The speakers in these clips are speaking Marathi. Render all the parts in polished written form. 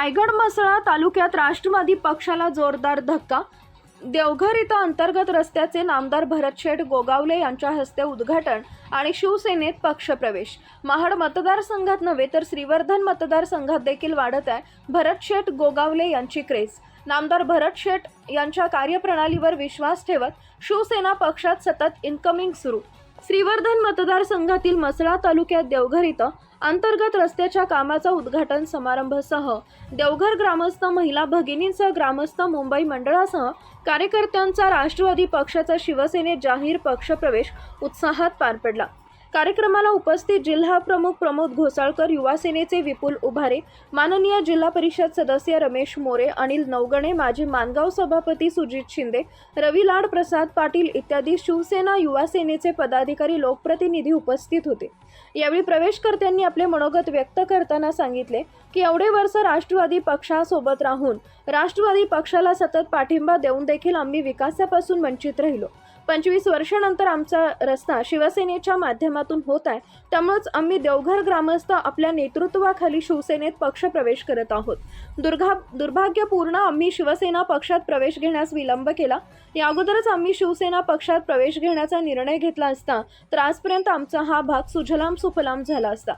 रायगड म्हसळा तालुक्यात राष्ट्रवादी पक्षाला जोरदार धक्का। देवघर इथं अंतर्गत रस्त्याचे नामदार भरतशेठ गोगावले यांच्या हस्ते उद्घाटन आणि शिवसेनेत पक्षप्रवेश। महाड मतदारसंघात नव्हे तर श्रीवर्धन मतदारसंघात देखील वाढत आहे भरतशेठ गोगावले यांची क्रेज। नामदार भरतशेठ यांच्या कार्यप्रणालीवर विश्वास ठेवत शिवसेना पक्षात सतत इनकमिंग सुरू। श्रीवर्धन मतदारसंघातील म्हसळा तालुक्यात देवघर इथं अंतर्गत रस्त्याच्या कामाचा उद्घाटन समारंभासह देवघर ग्रामस्थ महिला भगिनींसह ग्रामस्थ मुंबई मंडळासह कार्यकर्त्यांचा राष्ट्रवादी पक्षाचा शिवसेनेत जाहीर पक्षप्रवेश उत्साहात पार पडला। कार्यक्रमाला उपस्थित जिल्हा प्रमुख प्रमोद घोसाळकर, युवा सेनेचे विपुल उभारे, माननीय जिल्हा परिषद सदस्य रमेश मोरे, अनिल नवगणे, माजी मानगाव सभापती सुजित शिंदे, रविलाड प्रसाद पाटील इत्यादी शिवसेना युवा सेनेचे पदाधिकारी लोकप्रतिनिधी उपस्थित होते। यावेळी प्रवेशकर्त्यांनी आपले मनोगत व्यक्त करताना सांगितले की एवढे वर्ष राष्ट्रवादी पक्षासोबत राहून राष्ट्रवादी पक्षाला सतत पाठिंबा देऊन देखील आम्ही विकासापासून वंचित राहिलो। 25 वर्षानंतर आमचा रस्ता शिवसेनेच्या माध्यमातून होत आहे, त्यामुळेच आम्ही देवघर ग्रामस्थ आपल्या नेतृत्वाखाली शिवसेनेत पक्षप्रवेश करत आहोत। दुर्भाग्यपूर्ण आम्ही शिवसेना पक्षात प्रवेश घेण्यास विलंब केला। या अगोदरच आम्ही शिवसेना पक्षात प्रवेश घेण्याचा निर्णय घेतला असता तर आजपर्यंत आमचा हा भाग सुजलाम सुफलाम झाला असता।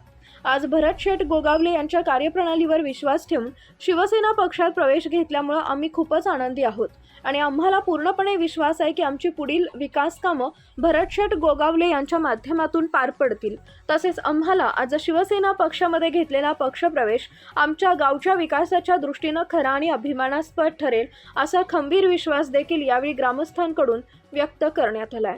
आज भरतशेठ गोगावले यांच्या कार्यप्रणालीवर विश्वास ठेवून शिवसेना पक्षात प्रवेश घेतल्यामुळे आम्ही खूपच आनंदी आहोत आणि आम्हाला पूर्णपणे विश्वास आहे की आमची पुढील विकास कामं भरतशेठ गोगावले यांच्या माध्यमातून पार पडतील। तसेच आम्हाला आज शिवसेना पक्षामध्ये घेतलेला पक्षप्रवेश आमच्या गावच्या विकासाच्या दृष्टीने खरा आणि अभिमानास्पद ठरेल असा खंबीर विश्वास देखील यावेळी ग्रामस्थांकडून व्यक्त करण्यात आला आहे।